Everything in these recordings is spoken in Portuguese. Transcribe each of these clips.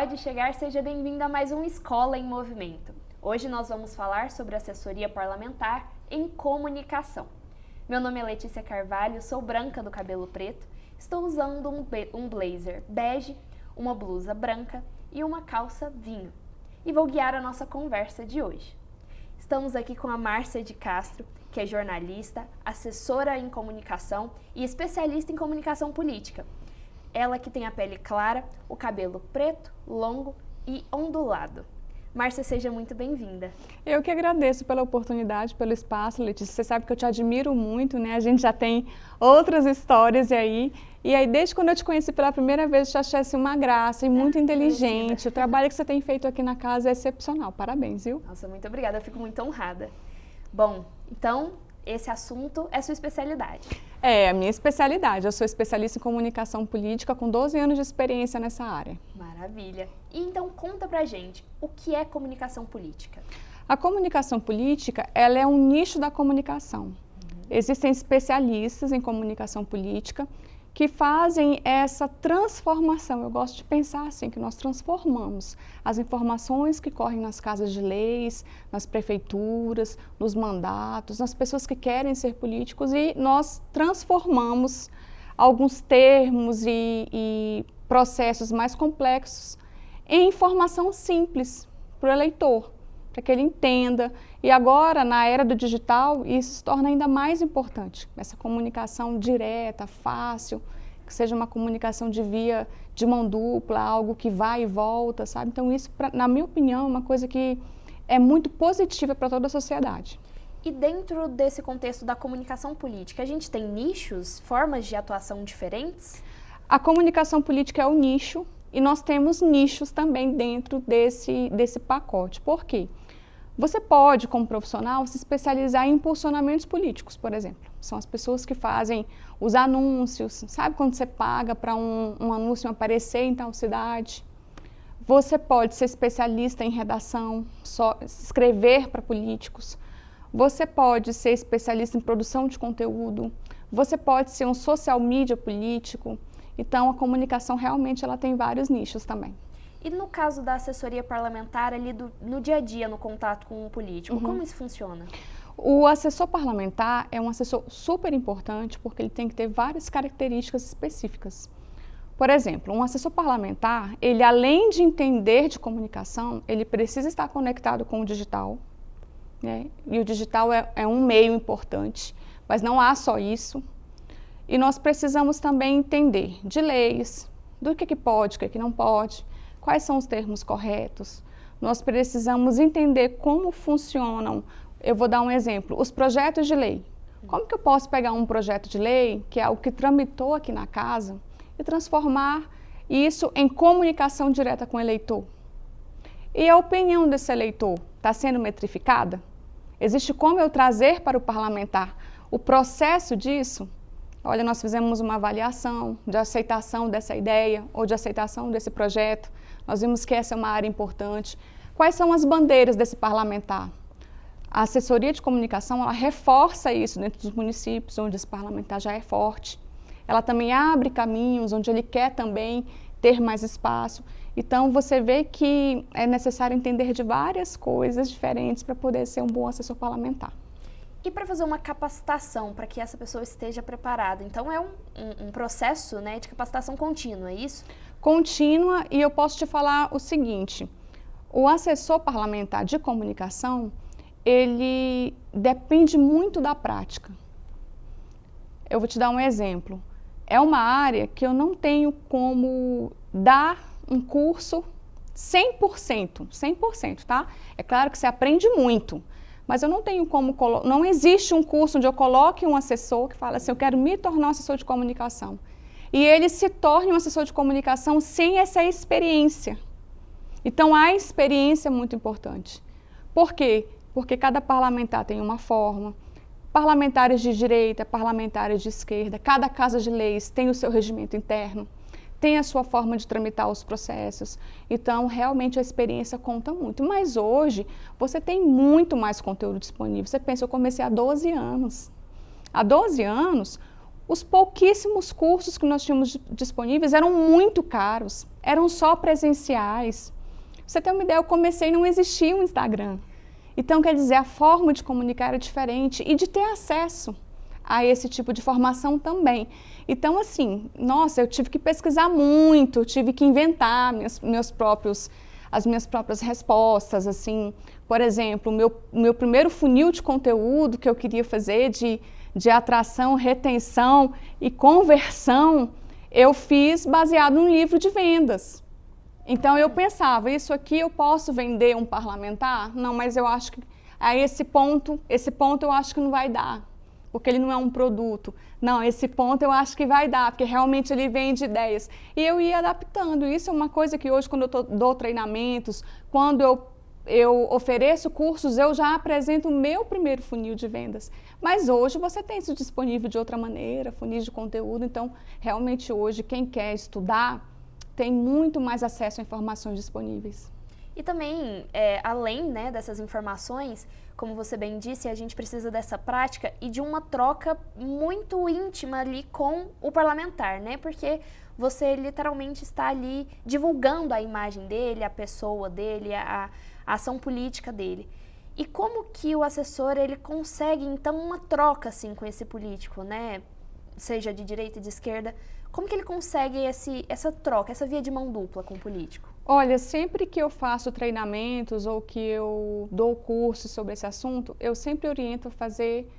pode chegar, seja bem-vindo a mais um Escola em Movimento. Hoje nós vamos falar sobre assessoria parlamentar em comunicação. Meu nome é Letícia Carvalho, sou branca do cabelo preto, estou usando um blazer bege, uma blusa branca e uma calça vinho. E vou guiar a nossa conversa de hoje. Estamos aqui com a Márcia de Castro, que é jornalista, assessora em comunicação e especialista em comunicação política. Ela que tem a pele clara, o cabelo preto, longo e ondulado. Márcia, seja muito bem-vinda. Eu que agradeço pela oportunidade, pelo espaço, Letícia. Você sabe que eu te admiro muito, né? A gente já tem outras histórias aí. E aí, desde quando eu te conheci pela primeira vez, eu te achei assim, uma graça e muito inteligente. O trabalho que você tem feito aqui na casa é excepcional. Parabéns, viu? Nossa, muito obrigada. Eu fico muito honrada. Bom, então, esse assunto é sua especialidade. É, a minha especialidade. Eu sou especialista em comunicação política com 12 anos de experiência nessa área. Maravilha. E então, conta pra gente, o que é comunicação política? A comunicação política, ela é um nicho da comunicação. Existem especialistas em comunicação política que fazem essa transformação. Eu gosto de pensar assim, que nós transformamos as informações que correm nas casas de leis, nas prefeituras, nos mandatos, nas pessoas que querem ser políticos, e nós transformamos alguns termos e processos mais complexos em informação simples para o eleitor, para que ele entenda. E agora, na era do digital, isso se torna ainda mais importante. Essa comunicação direta, fácil, que seja uma comunicação de mão dupla, algo que vai e volta, sabe? Então isso, na minha opinião, é uma coisa que é muito positiva para toda a sociedade. E dentro desse contexto da comunicação política, a gente tem nichos, formas de atuação diferentes? A comunicação política é o nicho e nós temos nichos também dentro desse pacote. Por quê? Você pode, como profissional, se especializar em impulsionamentos políticos, por exemplo. São as pessoas que fazem os anúncios, sabe quando você paga para um anúncio aparecer em tal cidade? Você pode ser especialista em redação, só escrever para políticos. Você pode ser especialista em produção de conteúdo. Você pode ser um social media político. Então, a comunicação realmente ela tem vários nichos também. E no caso da assessoria parlamentar, ali no dia a dia, no contato com o político, como isso funciona? O assessor parlamentar é um assessor super importante porque ele tem que ter várias características específicas. Por exemplo, um assessor parlamentar, ele além de entender de comunicação, ele precisa estar conectado com o digital, né? E o digital é um meio importante, mas não há só isso. E nós precisamos também entender de leis, do que pode, o que não pode, quais são os termos corretos. Nós precisamos entender como funcionam. Eu vou dar um exemplo, os projetos de lei. Como que eu posso pegar um projeto de lei, que é algo que tramitou aqui na casa, e transformar isso em comunicação direta com o eleitor? E a opinião desse eleitor está sendo metrificada? Existe como eu trazer para o parlamentar o processo disso? Olha, nós fizemos uma avaliação de aceitação dessa ideia ou de aceitação desse projeto. Nós vimos que essa é uma área importante. Quais são as bandeiras desse parlamentar? A assessoria de comunicação, ela reforça isso dentro dos municípios, onde esse parlamentar já é forte. Ela também abre caminhos onde ele quer também ter mais espaço. Então, você vê que é necessário entender de várias coisas diferentes para poder ser um bom assessor parlamentar. E para fazer uma capacitação, para que essa pessoa esteja preparada? Então, é um processo, né, de capacitação contínua, é isso? Contínua, e eu posso te falar o seguinte, o assessor parlamentar de comunicação, ele depende muito da prática. Eu vou te dar um exemplo. É uma área que eu não tenho como dar um curso 100%, tá? É claro que você aprende muito, mas eu não tenho como, não existe um curso onde eu coloque um assessor que fala assim, eu quero me tornar um assessor de comunicação. E ele se torne um assessor de comunicação sem essa experiência. Então, a experiência é muito importante. Por quê? Porque cada parlamentar tem uma forma. Parlamentares de direita, parlamentares de esquerda, cada casa de leis tem o seu regimento interno, tem a sua forma de tramitar os processos. Então, realmente, a experiência conta muito. Mas hoje, você tem muito mais conteúdo disponível. Você pensa, eu comecei há 12 anos. Há 12 anos, Os pouquíssimos cursos que nós tínhamos disponíveis eram muito caros, eram só presenciais. Pra você ter uma ideia, eu comecei e não existia um Instagram. Então, quer dizer, a forma de comunicar era diferente e de ter acesso a esse tipo de formação também. Então, assim, nossa, eu tive que pesquisar muito, tive que inventar as minhas próprias respostas, assim. Por exemplo, o meu primeiro funil de conteúdo que eu queria fazer de atração, retenção e conversão, eu fiz baseado num livro de vendas. Então, eu pensava, isso aqui eu posso vender um parlamentar? Não, mas eu acho que a esse ponto eu acho que não vai dar, porque ele não é um produto. Não, esse ponto eu acho que vai dar, porque realmente ele vende ideias. E eu ia adaptando. Isso é uma coisa que hoje, quando eu dou treinamentos, quando eu ofereço cursos, eu já apresento o meu primeiro funil de vendas. Mas hoje você tem isso disponível de outra maneira, funis de conteúdo. Então, realmente hoje, quem quer estudar, tem muito mais acesso a informações disponíveis. E também, além, né, dessas informações, como você bem disse, a gente precisa dessa prática e de uma troca muito íntima ali com o parlamentar, né? Porque você literalmente está ali divulgando a imagem dele, a pessoa dele, a ação política dele. E como que o assessor, ele consegue, então, uma troca, assim, com esse político, né? Seja de direita e de esquerda, como que ele consegue essa troca, essa via de mão dupla com o político? Olha, sempre que eu faço treinamentos ou que eu dou curso sobre esse assunto, eu sempre oriento a fazer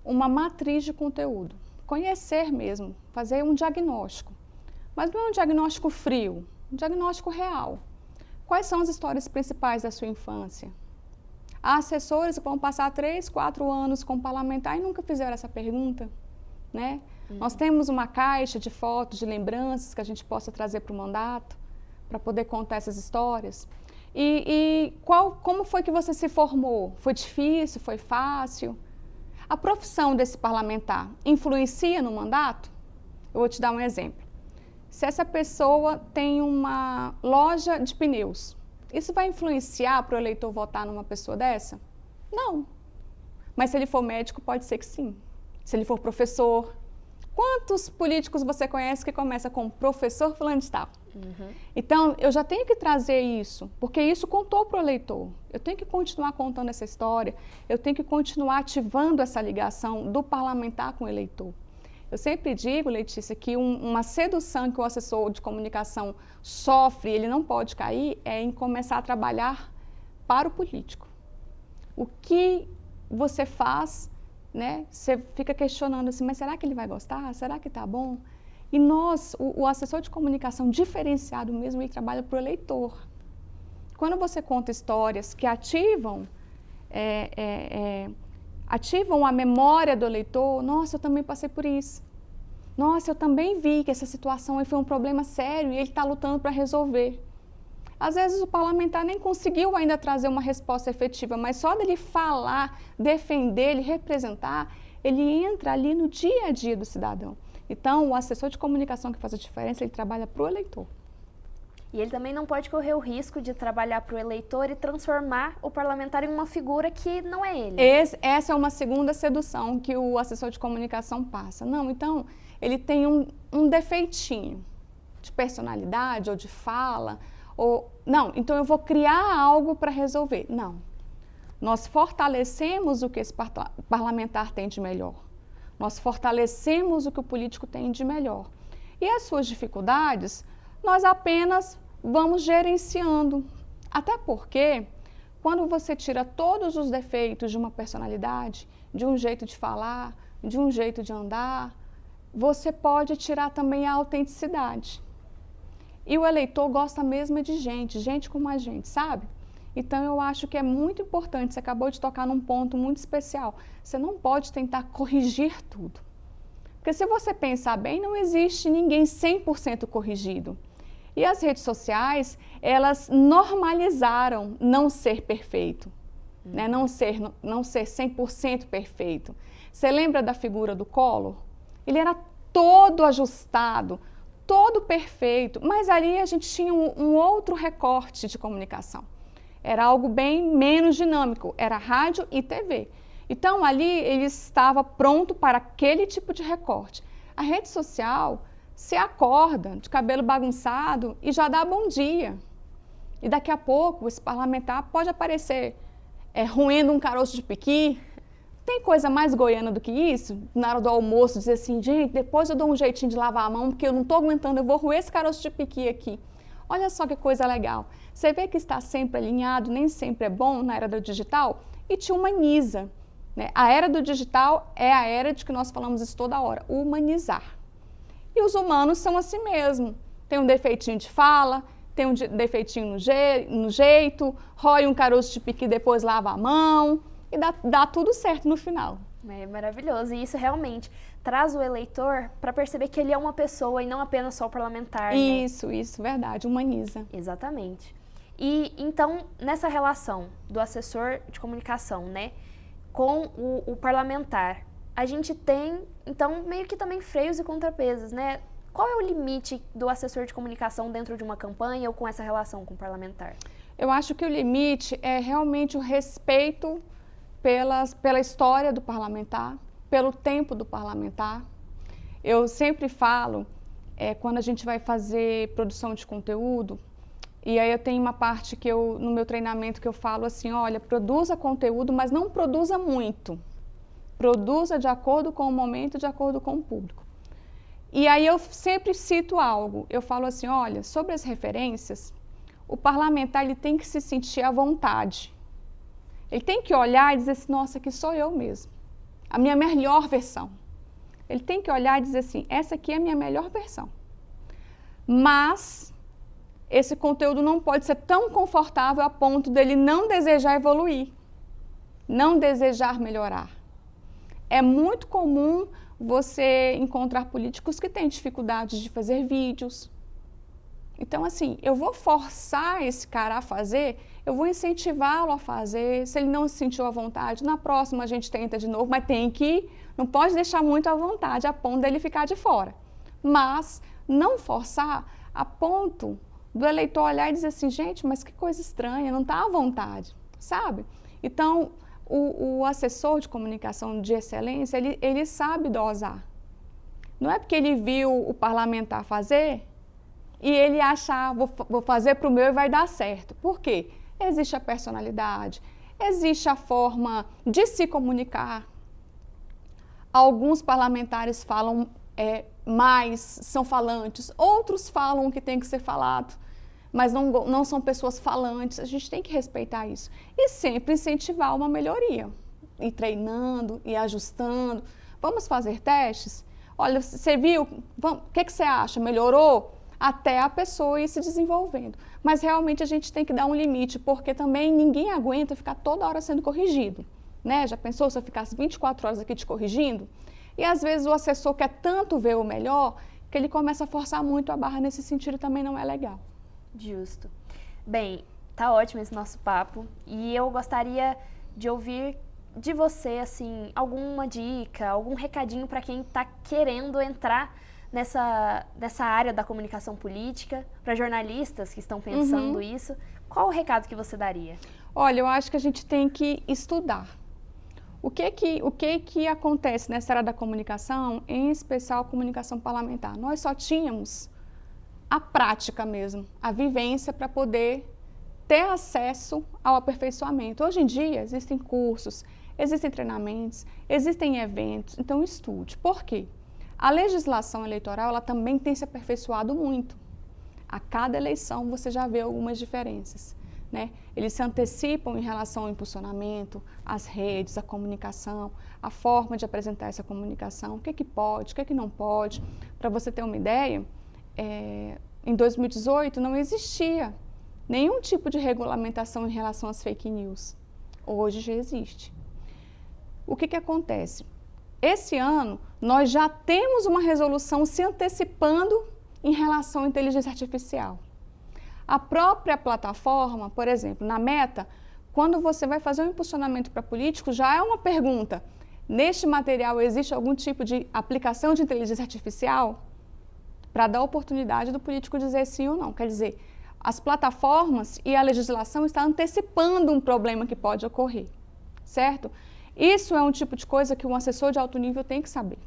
uma matriz de conteúdo. Conhecer mesmo, fazer um diagnóstico. Mas não é um diagnóstico frio, um diagnóstico real. Quais são as histórias principais da sua infância? Há assessores que vão passar 3, 4 anos com parlamentar e nunca fizeram essa pergunta, né? Nós temos uma caixa de fotos, de lembranças que a gente possa trazer para o mandato, para poder contar essas histórias. Como foi que você se formou? Foi difícil? Foi fácil? A profissão desse parlamentar influencia no mandato? Eu vou te dar um exemplo. Se essa pessoa tem uma loja de pneus, isso vai influenciar para o eleitor votar numa pessoa dessa? Não. Mas se ele for médico, pode ser que sim. Se ele for professor. Quantos políticos você conhece que começa com professor fulano de tal? Então, eu já tenho que trazer isso, porque isso contou para o eleitor. Eu tenho que continuar contando essa história, eu tenho que continuar ativando essa ligação do parlamentar com o eleitor. Eu sempre digo, Letícia, que uma sedução que o assessor de comunicação sofre, ele não pode cair, é em começar a trabalhar para o político. O que você faz, né? Você fica questionando assim, mas será que ele vai gostar? Será que está bom? E o assessor de comunicação diferenciado mesmo, ele trabalha para o eleitor. Quando você conta histórias que ativam a memória do eleitor, nossa, eu também passei por isso. Nossa, eu também vi que essa situação aí foi um problema sério e ele está lutando para resolver. Às vezes o parlamentar nem conseguiu ainda trazer uma resposta efetiva, mas só dele falar, defender, ele representar, ele entra ali no dia a dia do cidadão. Então, o assessor de comunicação que faz a diferença, ele trabalha para o eleitor. E ele também não pode correr o risco de trabalhar para o eleitor e transformar o parlamentar em uma figura que não é ele. Essa é uma segunda sedução que o assessor de comunicação passa. Não, então, ele tem um defeitinho de personalidade ou de fala, não, então eu vou criar algo para resolver. Não. Nós fortalecemos o que esse parlamentar tem de melhor. Nós fortalecemos o que o político tem de melhor. E as suas dificuldades, nós apenas vamos gerenciando. Até porque, quando você tira todos os defeitos de uma personalidade, de um jeito de falar, de um jeito de andar, você pode tirar também a autenticidade. E o eleitor gosta mesmo de gente como a gente, sabe? Então, eu acho que é muito importante, você acabou de tocar num ponto muito especial. Você não pode tentar corrigir tudo. Porque se você pensar bem, não existe ninguém 100% corrigido. E as redes sociais, elas normalizaram não ser perfeito, né? Não ser 100% perfeito. Você lembra da figura do Collor? Ele era todo ajustado, todo perfeito, mas ali a gente tinha um outro recorte de comunicação. Era algo bem menos dinâmico, era rádio e TV. Então, ali ele estava pronto para aquele tipo de recorte. A rede social se acorda de cabelo bagunçado e já dá bom dia. E daqui a pouco esse parlamentar pode aparecer roendo um caroço de piqui. Tem coisa mais goiana do que isso? Na hora do almoço dizer assim, gente, depois eu dou um jeitinho de lavar a mão porque eu não estou aguentando, eu vou roer esse caroço de piqui aqui. Olha só que coisa legal. Você vê que está sempre alinhado, nem sempre é bom na era do digital e te humaniza. Né? A era do digital é a era de que nós falamos isso toda hora, humanizar. E os humanos são assim mesmo. Tem um defeitinho de fala, tem um defeitinho no jeito, rói um caroço de piqui, depois lava a mão e dá tudo certo no final. É maravilhoso. E isso realmente traz o eleitor para perceber que ele é uma pessoa e não apenas só o parlamentar. Isso, verdade, humaniza. Exatamente. E então, nessa relação do assessor de comunicação, né, com o parlamentar, a gente tem, então, meio que também freios e contrapesos, né? Qual é o limite do assessor de comunicação dentro de uma campanha ou com essa relação com o parlamentar? Eu acho que o limite é realmente o respeito pela história do parlamentar, pelo tempo do parlamentar. Eu sempre falo, quando a gente vai fazer produção de conteúdo, e aí eu tenho uma parte que no meu treinamento que eu falo assim, olha, produza conteúdo, mas não produza muito. Produza de acordo com o momento, de acordo com o público. E aí eu sempre cito algo, eu falo assim, olha, sobre as referências, o parlamentar ele tem que se sentir à vontade. Ele tem que olhar e dizer assim, nossa, aqui sou eu mesmo, a minha melhor versão. Ele tem que olhar e dizer assim, essa aqui é a minha melhor versão. Mas esse conteúdo não pode ser tão confortável a ponto dele não desejar evoluir, não desejar melhorar. É muito comum você encontrar políticos que têm dificuldades de fazer vídeos. Então, assim, eu vou forçar esse cara a fazer, eu vou incentivá-lo a fazer. Se ele não se sentiu à vontade, na próxima a gente tenta de novo, mas não pode deixar muito à vontade, a ponto dele ficar de fora. Mas não forçar a ponto do eleitor olhar e dizer assim, gente, mas que coisa estranha, não está à vontade, sabe? Então, o assessor de comunicação de excelência, ele sabe dosar. Não é porque ele viu o parlamentar fazer e ele acha, vou fazer para o meu e vai dar certo. Por quê? Existe a personalidade, existe a forma de se comunicar. Alguns parlamentares falam mais, são falantes, outros falam o que tem que ser falado, mas não são pessoas falantes, a gente tem que respeitar isso. E sempre incentivar uma melhoria, ir treinando, ir ajustando. Vamos fazer testes? Olha, você viu? O que você acha? Melhorou? Até a pessoa ir se desenvolvendo. Mas realmente a gente tem que dar um limite, porque também ninguém aguenta ficar toda hora sendo corrigido. Né? Já pensou se eu ficasse 24 horas aqui te corrigindo? E às vezes o assessor quer tanto ver o melhor, que ele começa a forçar muito a barra nesse sentido, também não é legal. Justo. Bem, tá ótimo esse nosso papo e eu gostaria de ouvir de você, assim, alguma dica, algum recadinho para quem está querendo entrar nessa área da comunicação política, para jornalistas que estão pensando isso. Qual o recado que você daria? Olha, eu acho que a gente tem que estudar. O que acontece nessa área da comunicação, em especial a comunicação parlamentar? Nós só tínhamos a prática mesmo, a vivência para poder ter acesso ao aperfeiçoamento. Hoje em dia existem cursos, existem treinamentos, existem eventos, então estude. Por quê? A legislação eleitoral ela também tem se aperfeiçoado muito. A cada eleição você já vê algumas diferenças. Né? Eles se antecipam em relação ao impulsionamento, às redes, à comunicação, a forma de apresentar essa comunicação, o que pode, o que não pode. Para você ter uma ideia, em 2018 não existia nenhum tipo de regulamentação em relação às fake news. Hoje já existe. O que acontece? Esse ano nós já temos uma resolução se antecipando em relação à inteligência artificial. A própria plataforma, por exemplo, na Meta, quando você vai fazer um impulsionamento para políticos, já é uma pergunta. Neste material existe algum tipo de aplicação de inteligência artificial? Para dar a oportunidade do político dizer sim ou não. Quer dizer, as plataformas e a legislação estão antecipando um problema que pode ocorrer, certo? Isso é um tipo de coisa que um assessor de alto nível tem que saber.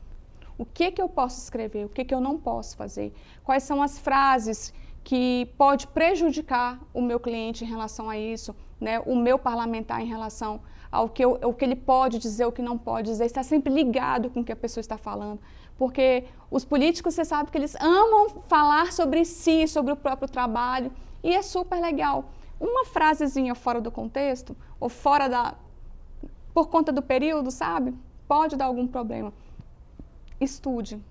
O que eu posso escrever, o que eu não posso fazer, quais são as frases que pode prejudicar o meu cliente em relação a isso, né? O meu parlamentar em relação ao que ele pode dizer, o que não pode dizer, está sempre ligado com o que a pessoa está falando, porque os políticos, você sabe que eles amam falar sobre si, sobre o próprio trabalho, e é super legal. Uma frasezinha fora do contexto, ou por conta do período, sabe? Pode dar algum problema. Estude,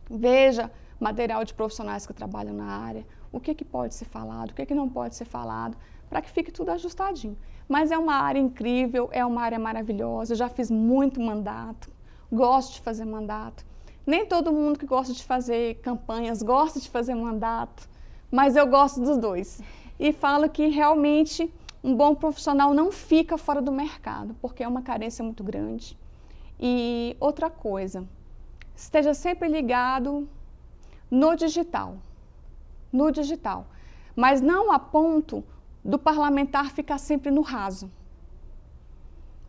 veja material de profissionais que trabalham na área, o que pode ser falado, o que não pode ser falado, para que fique tudo ajustadinho. Mas é uma área incrível, é uma área maravilhosa, eu já fiz muito mandato, gosto de fazer mandato. Nem todo mundo que gosta de fazer campanhas gosta de fazer mandato, mas eu gosto dos dois. E falo que realmente um bom profissional não fica fora do mercado, porque é uma carência muito grande. E outra coisa, esteja sempre ligado no digital, mas não a ponto do parlamentar ficar sempre no raso,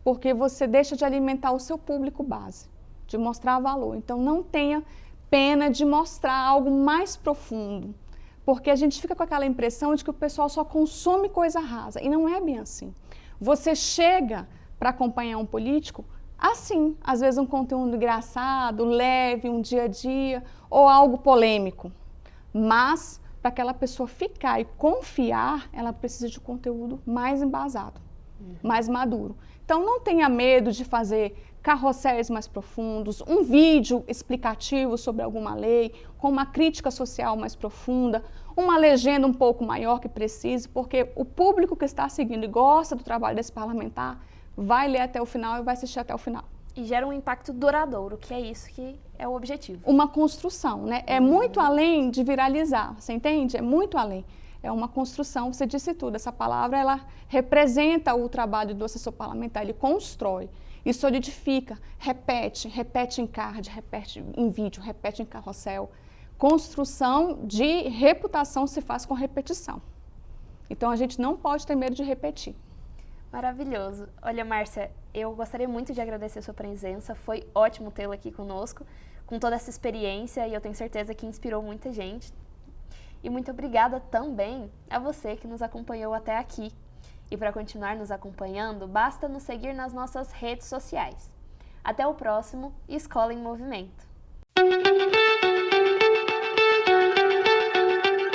porque você deixa de alimentar o seu público base, de mostrar valor. Então não tenha pena de mostrar algo mais profundo, porque a gente fica com aquela impressão de que o pessoal só consome coisa rasa, e não é bem assim. Você chega para acompanhar um político assim, às vezes um conteúdo engraçado, leve, um dia a dia, ou algo polêmico. Mas, para aquela pessoa ficar e confiar, ela precisa de conteúdo mais embasado, mais maduro. Então, não tenha medo de fazer carrosséis mais profundos, um vídeo explicativo sobre alguma lei, com uma crítica social mais profunda, uma legenda um pouco maior que precise, porque o público que está seguindo e gosta do trabalho desse parlamentar vai ler até o final e vai assistir até o final. E gera um impacto duradouro, que é isso que é o objetivo. Uma construção, né? É muito além de viralizar, você entende? É muito além. É uma construção, você disse tudo. Essa palavra, ela representa o trabalho do assessor parlamentar, ele constrói e solidifica, repete em card, repete em vídeo, repete em carrossel. Construção de reputação se faz com repetição. Então, a gente não pode ter medo de repetir. Maravilhoso. Olha, Márcia, eu gostaria muito de agradecer a sua presença. Foi ótimo tê-la aqui conosco, com toda essa experiência, e eu tenho certeza que inspirou muita gente. E muito obrigada também a você que nos acompanhou até aqui. E para continuar nos acompanhando, basta nos seguir nas nossas redes sociais. Até o próximo Escola em Movimento.